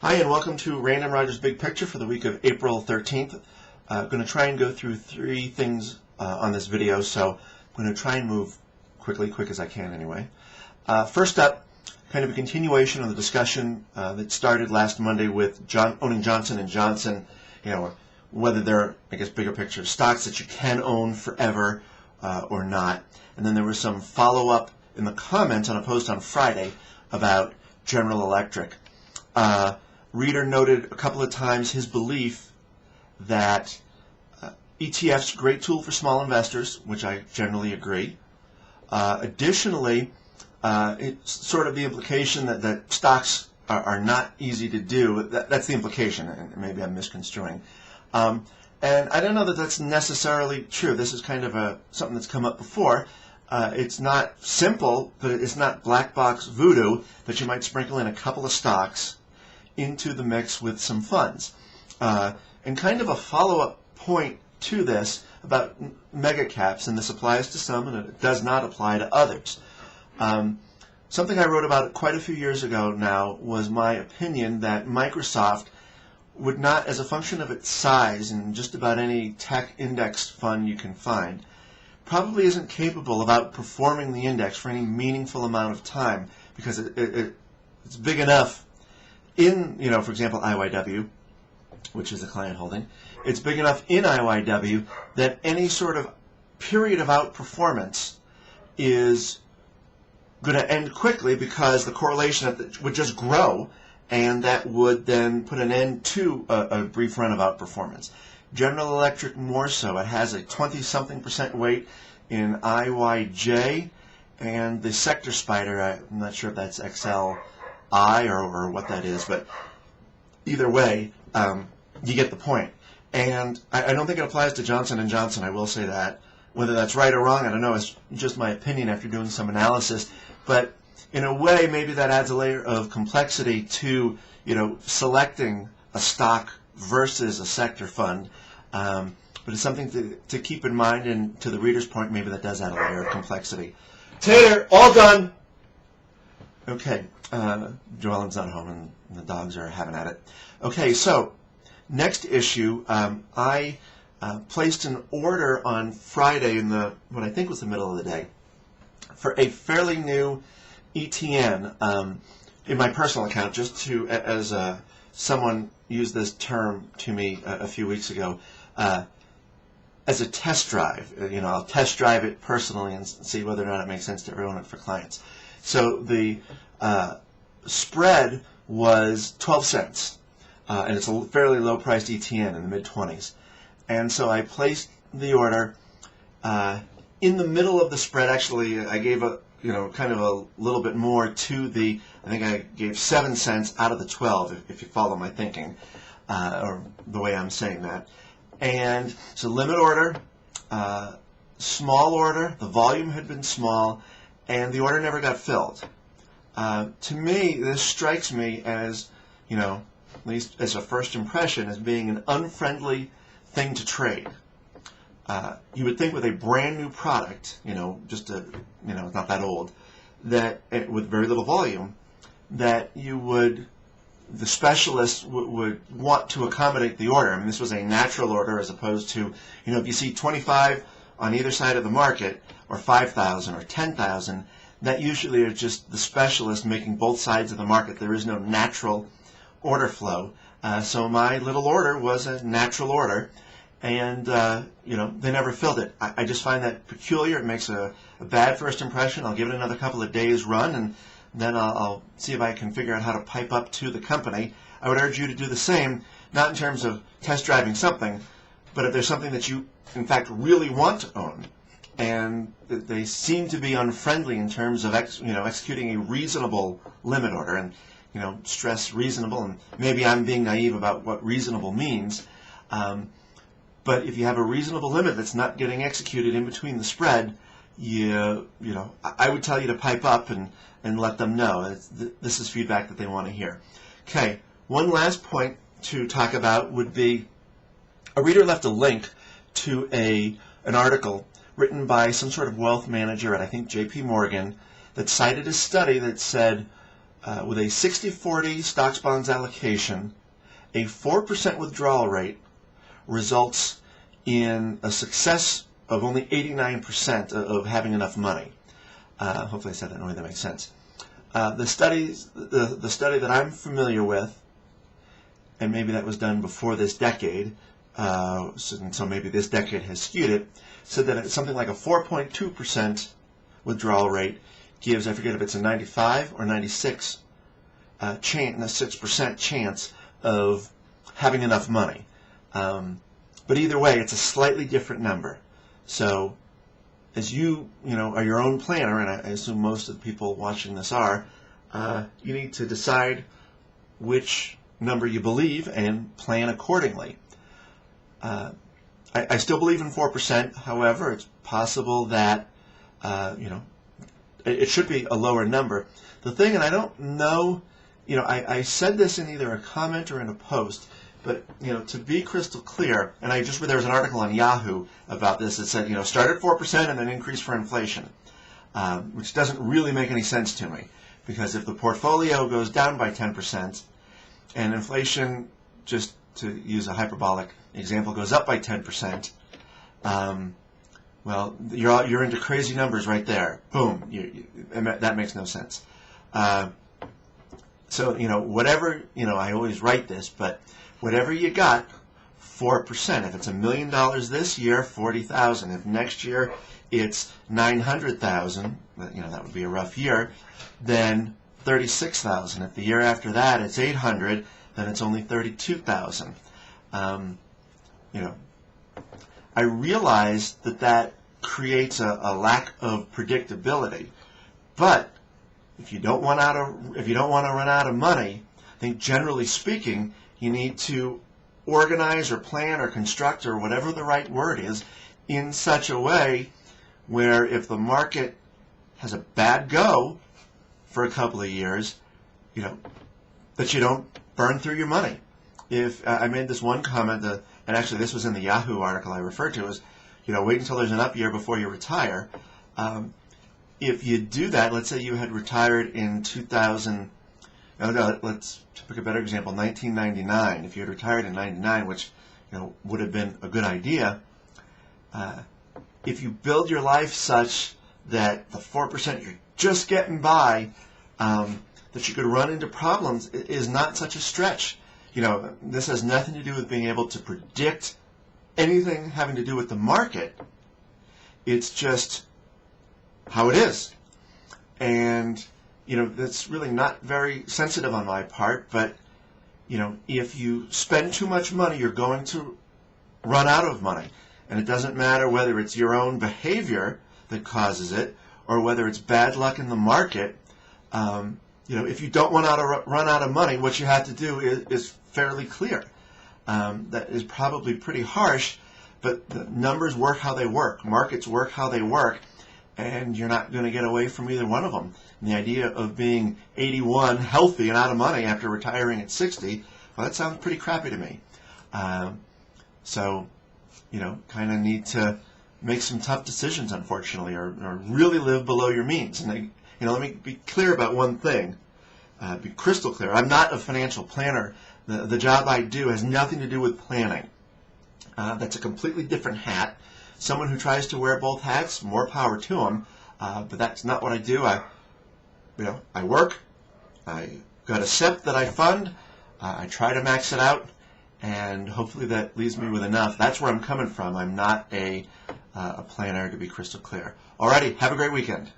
Hi, and welcome to Random Rogers Big Picture for the week of April 13th. I'm going to try and go through three things on this video, so I'm going to try and move quick as I can anyway. First up, kind of a continuation of the discussion that started last Monday with owning Johnson & Johnson, whether they're, bigger picture stocks that you can own forever or not. And then there was some follow-up in the comments on a post on Friday about General Electric. Reader noted a couple of times his belief that ETF's a great tool for small investors, which I generally agree. Additionally, it's sort of the implication that stocks are not easy to do. That's the implication, and maybe I'm misconstruing. And I don't know that that's necessarily true. This is kind of something that's come up before. It's not simple, but it's not black box voodoo that you might sprinkle in a couple of stocks into the mix with some funds. And kind of a follow-up point to this about mega caps, and this applies to some and it does not apply to others. Something I wrote about quite a few years ago now was my opinion that Microsoft would not, as a function of its size in just about any tech index fund you can find, probably isn't capable of outperforming the index for any meaningful amount of time because it's big enough in, for example, IYW, which is the client holding. It's big enough in IYW that any sort of period of outperformance is going to end quickly because the correlation would just grow, and that would then put an end to a brief run of outperformance. General Electric more so. It has a 20-something% weight in IYJ, and the sector spider, I'm not sure if that's XLI or what that is, but either way, you get the point. And I don't think it applies to Johnson & Johnson, I will say that. Whether that's right or wrong, I don't know. It's just my opinion after doing some analysis. But in a way, maybe that adds a layer of complexity to, selecting a stock versus a sector fund. But it's something to keep in mind, and to the reader's point, maybe that does add a layer of complexity. Tater, all done! Okay, Joellen's not home and the dogs are having at it. Okay, so next issue, I placed an order on Friday in what I think was the middle of the day for a fairly new ETN in my personal account, just to, as someone used this term to me a few weeks ago, as a test drive. I'll test drive it personally and see whether or not it makes sense to own it for clients. So the spread was 12 cents, and it's a fairly low-priced ETN in the mid-20s. And so I placed the order in the middle of the spread. Actually, I gave kind of a little bit more to I think I gave 7 cents out of the 12, if you follow my thinking, or the way I'm saying that. And it's a limit order, small order, the volume had been small, and the order never got filled. To me, this strikes me as, at least as a first impression, as being an unfriendly thing to trade. You would think with a brand new product, it's not that old, that with very little volume, that the specialist would want to accommodate the order. I mean, this was a natural order as opposed to, if you see 25 on either side of the market, or 5,000 or 10,000, that usually are just the specialist making both sides of the market. There is no natural order flow. So my little order was a natural order, and they never filled it. I just find that peculiar. It makes a bad first impression. I'll give it another couple of days run, and then I'll see if I can figure out how to pipe up to the company. I would urge you to do the same, not in terms of test driving something, but if there's something that you, in fact, really want to own, and they seem to be unfriendly in terms of executing a reasonable limit order, and stress reasonable, and maybe I'm being naive about what reasonable means, but if you have a reasonable limit that's not getting executed in between the spread, I would tell you to pipe up and let them know. This is feedback that they want to hear. Okay, one last point to talk about would be a reader left a link to an article written by some sort of wealth manager at, I think, J.P. Morgan, that cited a study that said with a 60-40 stocks bonds allocation, a 4% withdrawal rate results in a success of only 89% of having enough money. Hopefully I said that in a way that makes sense. The study that I'm familiar with, and maybe that was done before this decade, so maybe this decade has skewed it, said that it's something like a 4.2% withdrawal rate gives, I forget if it's a 95 or 96 6% chance of having enough money. But either way, it's a slightly different number. So as you are your own planner, and I assume most of the people watching this are, you need to decide which number you believe and plan accordingly. I still believe in 4%. However, it's possible that it should be a lower number. The thing, and I don't know, I said this in either a comment or in a post, but to be crystal clear, and I just read there was an article on Yahoo about this that said start at 4% and then increase for inflation, which doesn't really make any sense to me, because if the portfolio goes down by 10% and inflation, just to use a hyperbolic example, goes up by 10%, well, you're into crazy numbers right there. Boom, that makes no sense. So whatever, I always write this, but whatever you got, 4%. If it's $1 million this year, 40,000. If next year it's 900,000, that would be a rough year, then 36,000. If the year after that it's 800, then it's only 32,000. I realize that creates a lack of predictability, but if you don't want to run out of money, I think generally speaking, you need to organize or plan or construct, or whatever the right word is, in such a way where if the market has a bad go for a couple of years, that you don't burn through your money. If I made this one comment, and actually this was in the Yahoo article I referred to, is wait until there's an up year before you retire. If you do that, let's say you had retired in 2000. Let's pick a better example, 1999. If you had retired in 99, which would have been a good idea, if you build your life such that the 4% you're just getting by, that you could run into problems, is not such a stretch. This has nothing to do with being able to predict anything having to do with the market. It's just how it is. And that's really not very sensitive on my part, but if you spend too much money, you're going to run out of money. And it doesn't matter whether it's your own behavior that causes it or whether it's bad luck in the market. If you don't want to run out of money, what you have to do is fairly clear. That is probably pretty harsh, but the numbers work how they work. Markets work how they work, and you're not going to get away from either one of them. And the idea of being 81, healthy, and out of money after retiring at 60, well, that sounds pretty crappy to me. So, kind of need to make some tough decisions, unfortunately, or really live below your means. And let me be clear about one thing. Be crystal clear. I'm not a financial planner. The job I do has nothing to do with planning. That's a completely different hat. Someone who tries to wear both hats, more power to them. But that's not what I do. I work. I got a SIP that I fund. I try to max it out, and hopefully that leaves me with enough. That's where I'm coming from. I'm not a planner, to be crystal clear. Alrighty, have a great weekend.